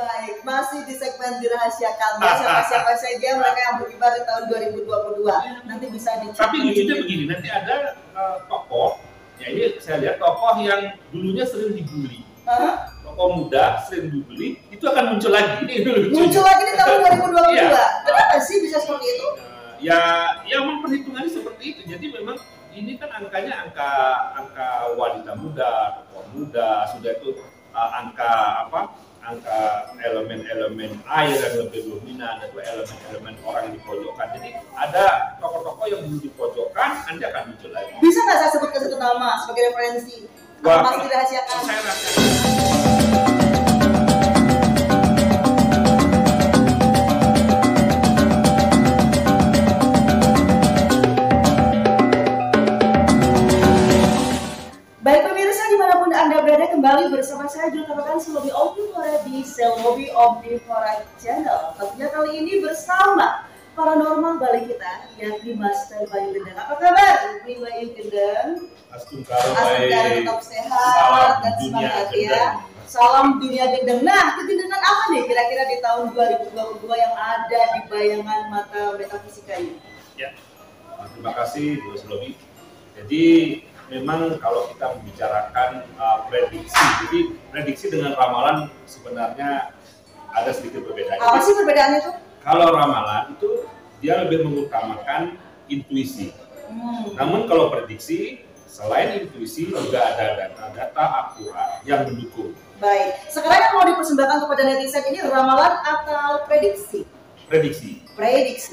Baik, masih di segmen dirahasiakan ya, siapa-siapa saja mereka yang beribadah di tahun 2022 nanti bisa dicek. Tapi lucunya begini, nanti ada tokoh, ya ini saya lihat tokoh yang dulunya sering dibully, tokoh muda sering dibully, itu akan muncul lagi. Ini lucu. Muncul lagi di tahun 2022. Iya. Kenapa sih bisa seperti itu? Ya memang perhitungannya seperti itu. Jadi memang ini kan angkanya angka wanita muda, tokoh muda, sudah itu angka elemen-elemen air yang lebih dominan, atau elemen-elemen orang yang di pojokan. Jadi ada tokoh-tokoh yang dulu di pojokan, nanti akan muncul lagi. Bisa nggak saya sebutkan satu nama sebagai referensi? Kalau masih dirahasiakan. Saya rasa. Kembali bersama saya Julia Kapakan Selobi Omnivora di Selobi Omnivora Channel. Tentunya kali ini bersama paranormal Bali kita, yakni Master Bayu Gendang. Apa kabar, Bayu Gendang? Astungkaro tetap sehat dan semangat ya. Salam dunia gendeng. Nah, kegendengan apa nih kira-kira di tahun 2022 yang ada di bayangan mata metafisika ini? Ya, terima kasih Bu Selobi. Jadi memang kalau kita membicarakan prediksi, jadi prediksi dengan ramalan sebenarnya ada sedikit perbedaan. Apa sih perbedaannya itu? Kalau ramalan itu dia lebih mengutamakan intuisi. Namun kalau prediksi, selain intuisi juga ada data-data akurat yang mendukung. Baik, sekarang yang mau dipersembahkan kepada netizen ini ramalan atau prediksi? Prediksi,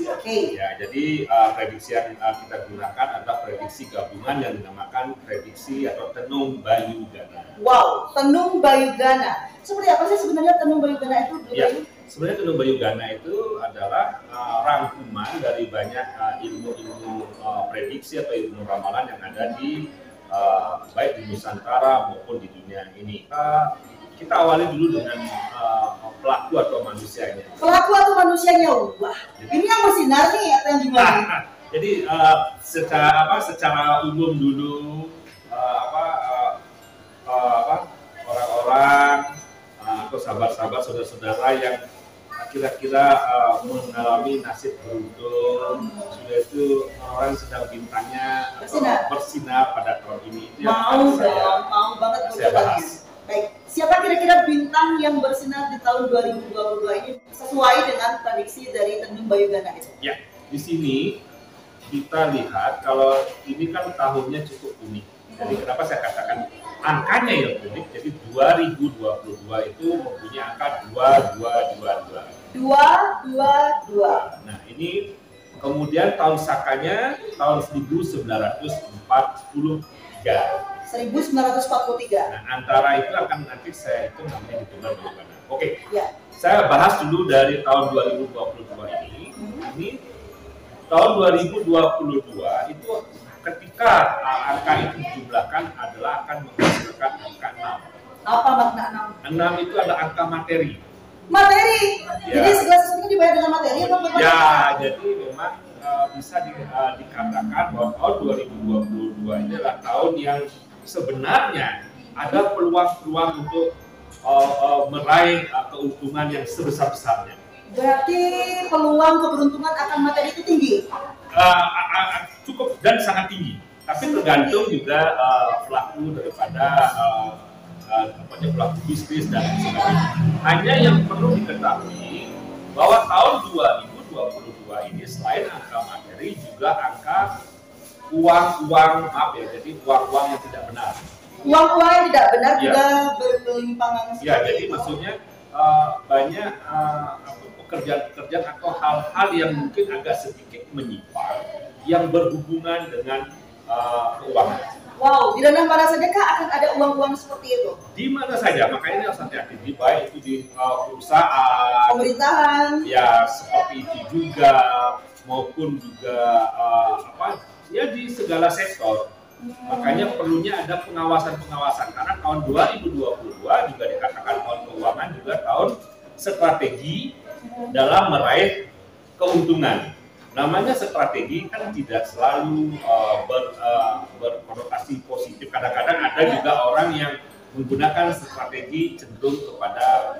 oke. Ya, jadi prediksi yang kita gunakan adalah prediksi gabungan yang dinamakan prediksi atau tenung Bayugana. Wow, tenung Bayugana. Seperti apa sih sebenarnya tenung Bayugana itu? Ya, sebenarnya tenung Bayugana itu adalah rangkuman dari banyak ilmu-ilmu prediksi atau ilmu ramalan yang ada di baik di Nusantara maupun di dunia ini. Kita awali dulu dengan pelaku atau manusianya. Pelaku atau manusianya, wah. Ini yang bersinar nih atau yang gimana? Jadi secara umum dulu orang-orang atau sahabat-sahabat saudara-saudara yang kira-kira mengalami nasib beruntung, sudah itu orang sedang bintangnya bersinar pada tahun ini. Mau banget saya bahas. Baik, siapa kira-kira bintang yang bersinar di tahun 2022 ini sesuai dengan prediksi dari tenung Bayugana itu? Ya, di sini kita lihat kalau ini kan tahunnya cukup unik. Jadi kenapa saya katakan angkanya yang unik? Jadi 2022 itu mempunyai angka 2222. 222. Nah, ini kemudian tahun sakanya tahun 1943. 1943. Nah, antara itu akan nanti saya itu namanya hitungan Bayugana. Oke. Ya. Saya bahas dulu dari tahun 2022 ini. Ini tahun 2022 itu ketika angka itu dijumlahkan adalah akan menghasilkan angka 6. Apa makna 6? 6 itu adalah angka materi. Materi. Ya. Jadi segala sesuatu dibayar dengan materi atau bagaimana? Ya, jadi memang bisa dikatakan bahwa tahun 2022 ini adalah tahun yang sebenarnya ada peluang-peluang untuk meraih keuntungan yang sebesar-besarnya. Berarti peluang keberuntungan akan materi itu tinggi? Cukup dan sangat tinggi. Tapi tergantung juga pelaku daripada pelaku bisnis dan sebagainya. Hanya yang perlu diketahui bahwa tahun 2022 ini selain angka materi juga angka uang-uang jadi uang-uang yang tidak benar. Uang-uang yang tidak benar juga berkelimpangan. Ya, jadi maksudnya banyak pekerjaan-pekerjaan atau hal-hal yang mungkin agak sedikit menyimpang yang berhubungan dengan keuangan. Wow, di dalam mana saja kah akan ada uang-uang seperti itu? Di mana saja, makanya ini harus hati-hati. Baik itu di perusahaan, pemerintahan, ya seperti itu juga, maupun juga di segala sektor. Makanya perlunya ada pengawasan-pengawasan karena tahun 2022 juga dikatakan tahun keuangan juga tahun strategi dalam meraih keuntungan. Namanya strategi kan tidak selalu berkonotasi positif. Kadang-kadang ada juga orang yang menggunakan strategi cenderung kepada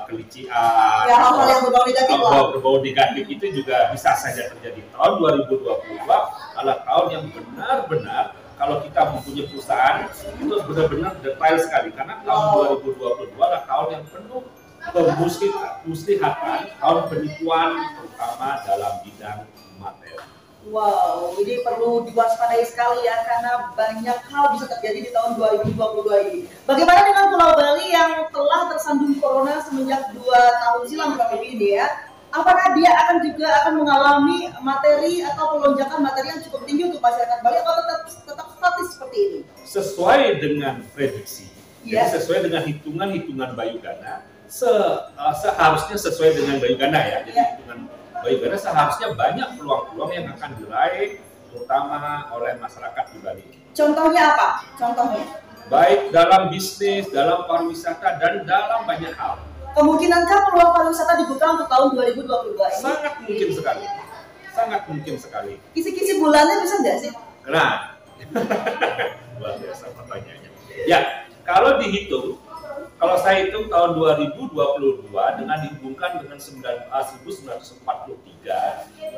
kelician, ya, hal-hal yang berbau negatif lah. Berbau negatif itu juga bisa saja terjadi. Tahun 2022 adalah tahun yang benar-benar kalau kita mempunyai perusahaan itu benar-benar detail sekali, karena tahun 2022 adalah tahun yang penuh kemuslihatan, tahun penipuan terutama dalam bidang materi. Wow, ini perlu diwaspadai sekali ya, karena banyak hal bisa terjadi di tahun 2022 ini. Bagaimana dengan Pulau Bali yang telah tersandung corona semenjak 2 tahun silam kurang lebih ini ya? Apakah dia akan mengalami materi atau pelonjakan materi yang cukup tinggi untuk masyarakat Bali, atau tetap statis seperti ini? Sesuai dengan prediksi, ya. Jadi sesuai dengan hitungan Bayugana, seharusnya sesuai dengan Bayugana ya. Jadi hitungan Bayugana seharusnya banyak peluang-peluang yang akan diraih, terutama oleh masyarakat di Bali. Contohnya apa? Contohnya? Baik dalam bisnis, dalam pariwisata, dan dalam banyak hal. Kemungkinankah peluang pariwisata dibuka untuk tahun 2022 ini? Sangat mungkin sekali. Sangat mungkin sekali. Kisi-kisi bulannya bisa nggak sih? Nah, luar biasa pertanyaannya. Ya, kalau dihitung, kalau saya hitung tahun 2022 dengan dihubungkan dengan 1943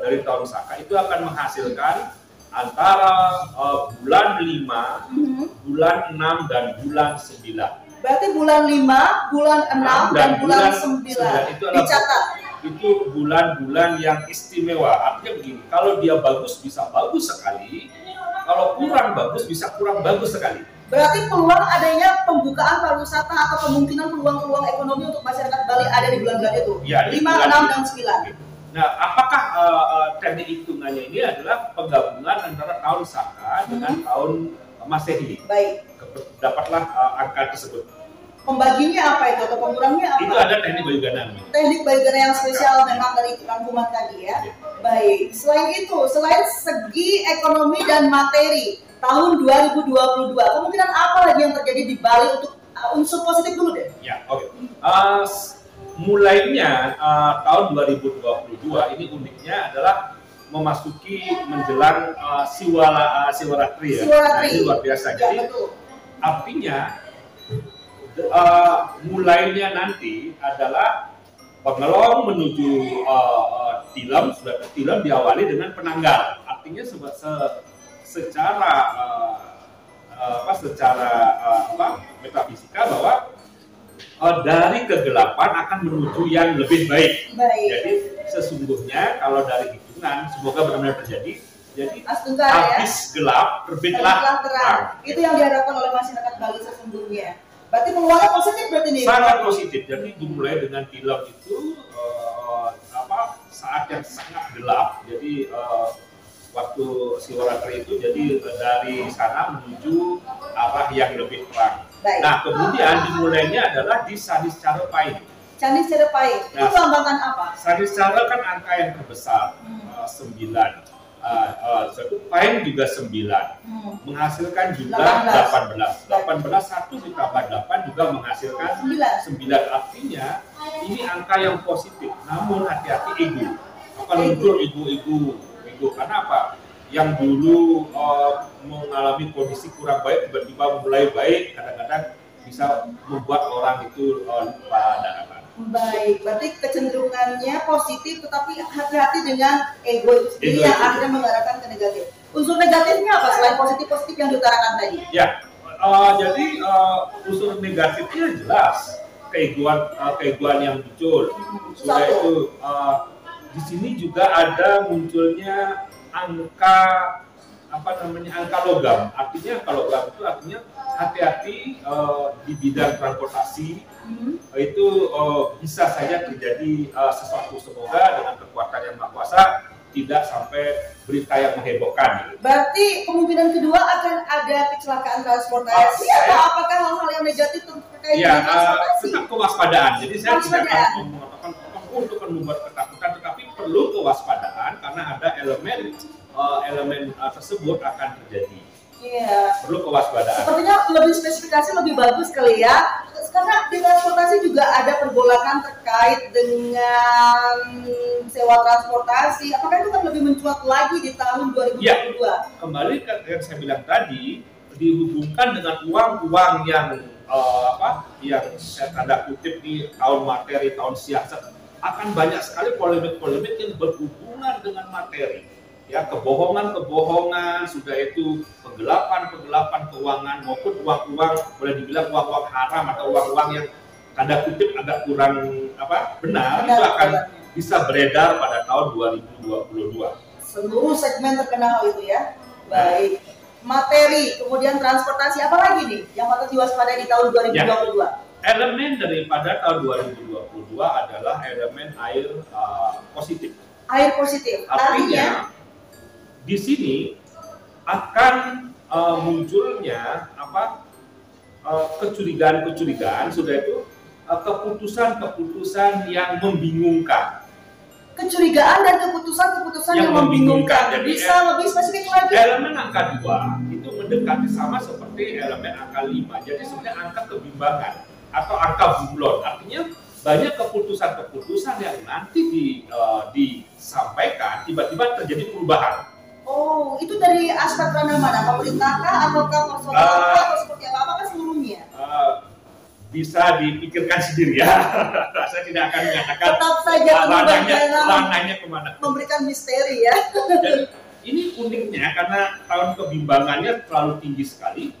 dari tahun Saka, itu akan menghasilkan antara bulan 5, bulan 6, dan bulan 9. Berarti bulan 5, bulan 6, dan bulan 9 itu dicatat. Itu bulan-bulan yang istimewa. Artinya begini, kalau dia bagus bisa bagus sekali, kalau kurang bagus bisa kurang bagus sekali. Berarti peluang adanya pembukaan pariwisata atau kemungkinan peluang-peluang ekonomi untuk masyarakat Bali ada di bulan-bulan itu. Ya, 5, 6, dan 9. Nah, apakah teknik hitungannya ini adalah penggabungan antara tahun Saka dengan tahun Masehi? Baik. Dapatlah angka tersebut. Pembaginya apa itu atau pengurangnya apa? Itu ada teknik Bayugana. Teknik Bayugana yang spesial memang dari rangkuman tadi ya. Baik. Selain itu, selain segi ekonomi dan materi, tahun 2022 kemungkinan apa lagi yang terjadi di Bali untuk unsur positif dulu deh? Ya, oke. Mulainya tahun 2022 ini uniknya adalah memasuki menjelang Siwaratri ya. Nah, ini luar biasa. Ya, jadi betul. artinya mulainya nanti adalah Pengelong menuju Tilam, sudah ke Tilam diawali dengan penanggal. Artinya secara metafisika bahwa dari kegelapan akan menuju yang lebih baik. Jadi sesungguhnya kalau dari hitungan semoga benar-benar terjadi. Jadi habis gelap terbitlah terang. Itu yang diharapkan oleh masyarakat Bali sesungguhnya. Berarti peluangnya positif berarti nih. Sangat positif. Jadi dimulai dengan Tilam itu saat yang sangat gelap. Jadi waktu Siwaratri itu jadi dari sana menuju arah yang lebih terang. Nah, kemudian dimulainya adalah di Sadis Carepain. Sadis Carepain, itu lambangkan apa? Sadis Care kan angka yang terbesar, 9. Pain juga 9. Menghasilkan juga 18. 18 1 ditambah 8 juga menghasilkan 9. Artinya ini angka yang positif. Namun hati-hati ego. Akan muncul ego. Karena apa? Yang dulu mengalami kondisi kurang baik tiba-tiba mulai baik, kadang-kadang bisa membuat orang itu lupa daratan. Baik, berarti kecenderungannya positif, tetapi hati-hati dengan ego itu sendiri yang akhirnya mengarahkan ke negatif. Unsur negatifnya apa selain positif-positif yang diutarakan tadi? Ya, jadi unsur negatifnya jelas keegoan yang muncul. Sudah itu di sini juga ada munculnya angka angka logam. Artinya kalau logam itu artinya hati-hati di bidang transportasi. Itu bisa saja terjadi sesuatu. Semoga dengan kekuatan yang Maha Kuasa tidak sampai berita yang menghebohkan. Berarti kemungkinan kedua akan ada kecelakaan transportasi atau apakah hal-hal yang negatif terkait dengan transportasi? Tetap kewaspadaan. Jadi saya tidak akan mengatakan untuk membuat ketakutan, tetapi perlu kewaspadaan karena ada elemen tersebut akan terjadi. Iya. Perlu kewaspadaan. Sepertinya lebih spesifikasi lebih bagus kali ya. Karena di transportasi juga ada pergolakan terkait dengan sewa transportasi. Apakah itu kan lebih mencuat lagi di tahun 2022? Ya, kembali ke yang saya bilang tadi, dihubungkan dengan uang-uang yang yang saya tanda kutip di tahun materi, tahun siasat, akan banyak sekali polemik-polemik yang berhubungan dengan materi. Ya, kebohongan-kebohongan, sudah itu penggelapan keuangan maupun uang-uang, boleh dibilang uang-uang haram atau uang-uang yang tanda kutip agak kurang benar, itu akan bisa beredar pada tahun 2022. Seluruh segmen terkena hal itu ya. Baik. Materi, kemudian transportasi, apa lagi nih yang patut diwaspadai di tahun 2022? Ya. Elemen daripada tahun 2022 adalah elemen air positif. Air positif. Artinya di sini akan munculnya kecurigaan-kecurigaan, sudah itu keputusan-keputusan yang membingungkan. Kecurigaan dan keputusan-keputusan yang membingungkan. Jadi bisa lebih spesifik lagi. Elemen angka 2 itu mendekati sama seperti elemen angka 5. Jadi sebenarnya angka kebimbangan atau angka bunglon. Artinya banyak keputusan-keputusan yang nanti disampaikan tiba-tiba terjadi perubahan. Oh, itu dari aspek ranah mana? Pemerintah kah ataukah personal kah atau seperti apa? Apakah seluruhnya? Bisa dipikirkan sendiri ya. Saya tidak akan mengatakan tetap saja ranahnya kemana. Memberikan misteri ya. Dan ini uniknya karena tahun kebimbangannya terlalu tinggi sekali.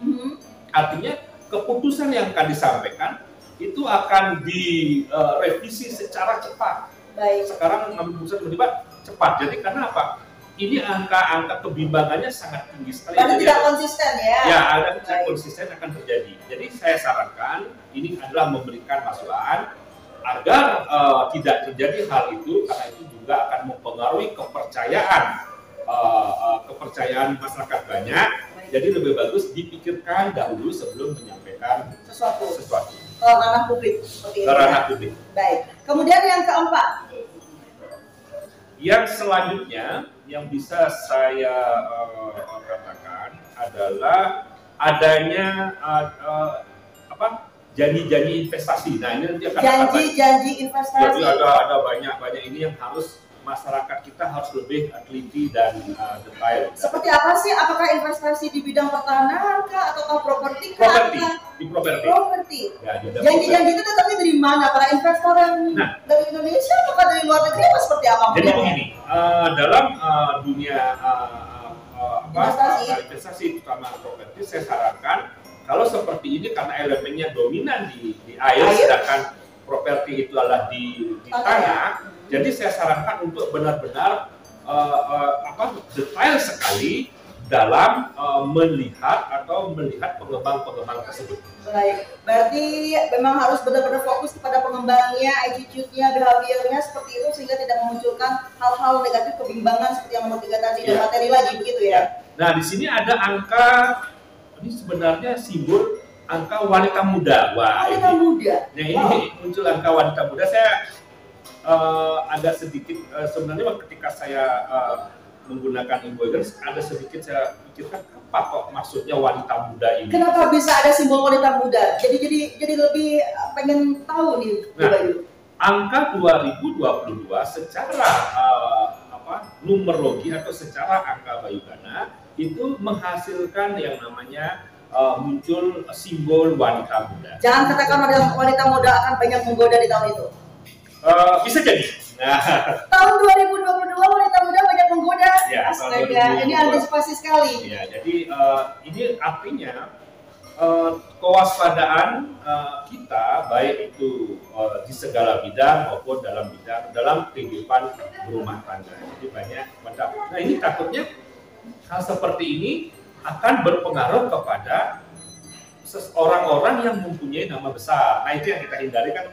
Artinya keputusan yang akan disampaikan itu akan direvisi secara cepat. Baik. Sekarang ngambil keputusan tiba-tiba cepat. Jadi karena apa? Ini angka-angka kebimbangannya sangat tinggi sekali. Karena tidak konsisten ya. Ya, ada tidak konsisten akan terjadi. Jadi saya sarankan ini adalah memberikan masukan agar tidak terjadi hal itu, karena itu juga akan mempengaruhi kepercayaan masyarakat banyak. Jadi lebih bagus dipikirkan dahulu sebelum menyampaikan sesuatu. Ke ranah publik seperti itu. Ke ranah publik. Baik. Kemudian yang keempat. Yang selanjutnya yang bisa saya katakan adalah adanya janji-janji investasi. Nah, ini nanti akan janji investasi. Jadi ada banyak ini yang harus masyarakat kita harus lebih teliti dan detail. Seperti apa sih? Apakah investasi di bidang pertanahan kah ataukah properti kah? Properti. Ya, janji-janji itu datangnya dari mana? Para investor yang dari Indonesia atau dari luar negeri atau seperti apa? Jadi begini, dalam dunia investasi terutama properti, saya sarankan kalau seperti ini karena elemennya dominan di air, sedangkan properti itu adalah di tanah. Jadi saya sarankan untuk benar-benar detail sekali dalam melihat pengembang-pengembang tersebut. Baik, berarti memang harus benar-benar fokus kepada pengembangnya, attitude-nya, behavior-nya seperti itu sehingga tidak memunculkan hal-hal negatif kebimbangan seperti yang nomor 3 tadi dan materi lagi begitu ya. Nah, di sini ada angka, ini sebenarnya simbol angka wanita muda. Wanita muda. Nah, ini muncul angka wanita muda. Saya agak sedikit sebenarnya ketika saya menggunakan invoice ada sedikit saya pikirkan apa kok maksudnya wanita muda ini. Kenapa bisa ada simbol wanita muda? Jadi lebih pengen tahu nih. Angka 2022 secara numerologi atau secara angka Bayudana itu menghasilkan yang namanya muncul simbol wanita muda. Jangan katakan wanita muda akan banyak menggoda di tahun itu. Bisa jadi. Nah, tahun 2022 wanita muda banyak menggoda. Ya, astaga, ini antisipasi sekali. Ya, jadi ini artinya kewaspadaan kita baik itu di segala bidang maupun dalam kehidupan berumah tangga. Jadi banyak mendapat. Nah, ini takutnya hal seperti ini akan berpengaruh kepada orang-orang yang mempunyai nama besar. Nah, itu yang kita hindari kan.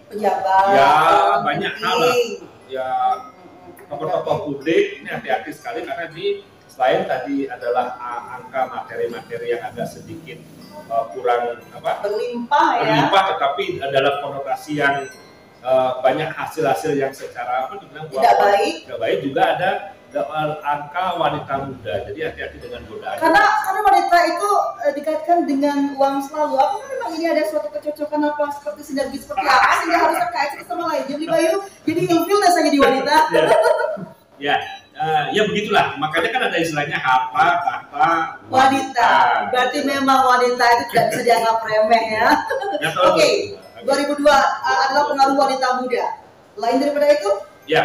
Pejabat, ya banyak hal lah. Ya tokoh-tokoh publik ini hati-hati sekali karena ini selain tadi adalah angka materi-materi yang agak sedikit kurang berlimpah, tetapi dalam konotasi yang banyak hasil-hasil yang secara tidak baik juga ada angka wanita muda. Jadi hati-hati dengan godaan. Karena wanita itu dikaitkan dengan uang selalu. Apakah memang ini ada suatu kecocokan apa seperti sinergi seperti apa sehingga harus terkait satu sama lain? Jadi Bayu jadi ilfil rasanya di wanita. ya begitulah. Makanya kan ada istilahnya harta tahta wanita. Berarti memang wanita itu tidak bisa dianggap remeh ya. Oke, 2002 adalah pengaruh wanita muda. Lain daripada itu? Ya.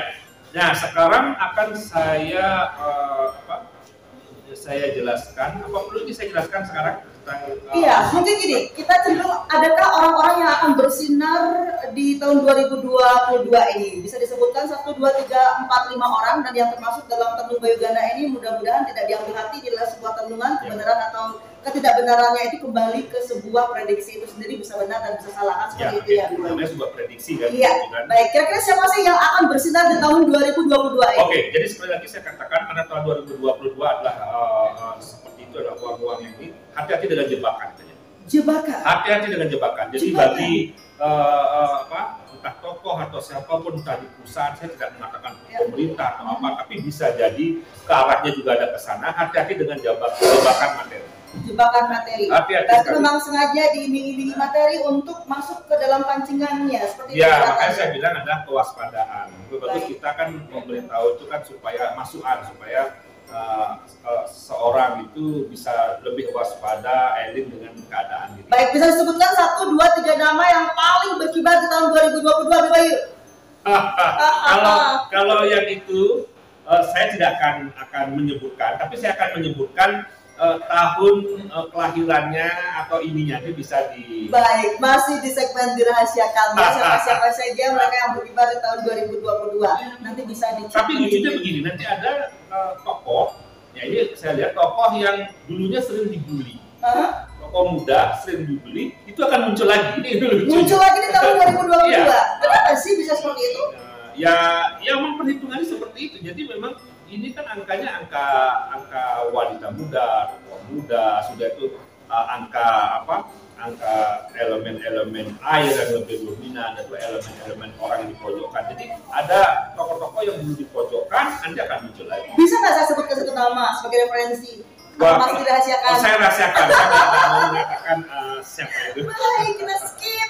Nah, sekarang akan saya saya jelaskan. Apa perlu ini saya jelaskan sekarang tentang? Iya, mungkin gini. Kita cenderung adakah orang-orang yang akan bersinar di tahun 2022 ini? Bisa disebutkan 1, 2, 3, 4, 5 orang dan yang termasuk dalam tenung Bayugana ini mudah-mudahan tidak diambil hati adalah sebuah tenungan kebenaran atau ketidakbenarannya itu kembali ke sebuah prediksi itu sendiri, bisa benar dan bisa salah, kan seperti itu ya. Namanya sebuah prediksi kan. Iya. Baik, kira-kira siapa sih yang akan bersinar di tahun 2022 ini? Oke, jadi sekali lagi saya katakan karena tahun 2022 adalah seperti itu, adalah uang-uang ini, hati-hati dengan jebakan. Jebakan. Hati-hati dengan jebakan. Jadi bagi entah tokoh atau siapapun, entah di perusahaan, saya tidak mengatakan pemerintah atau apa, tapi bisa jadi ke arahnya juga ada ke sana. Hati-hati dengan jebakan materi. Jebakan materi. Hati-hati. Memang sengaja diiming-imingi materi untuk masuk ke dalam pancingannya, seperti itu. Ya, makanya saya bilang adalah kewaspadaan. Bagus kita kan memberitahu itu kan supaya masukan, supaya seorang itu bisa lebih waspada, eling dengan keadaan ini. Baik, bisa disebutkan 1, 2, 3 nama yang paling berkibar di tahun 2022, Bayu? Kalau yang itu saya tidak akan menyebutkan, tapi saya akan menyebutkan tahun kelahirannya atau ininya itu bisa di. Baik, masih di segmen dirahasiakan. Siapa saja mereka yang berkibar di tahun 2022 nanti bisa dicek. Tapi lucunya begini, nanti ada tokoh, ya ini saya lihat tokoh yang dulunya sering dibully, tokoh muda sering dibully, itu akan muncul lagi. Ini lucu. Muncul lagi di tahun 2022. Kenapa sih bisa seperti itu? Ya memang perhitungannya seperti itu. Jadi memang ini kan angkanya angka wanita muda, tokoh muda, sudah itu angka elemen-elemen air yang lebih dominan, atau elemen-elemen orang yang di pojokan. Jadi ada tokoh-tokoh yang dulu di pojokan, nanti akan muncul lagi. Bisa nggak saya sebutkan satu nama sebagai referensi? Masih dirahasiakan. Saya rahasiakan, saya tidak mau mengatakan siapa itu. Baik, kita skip.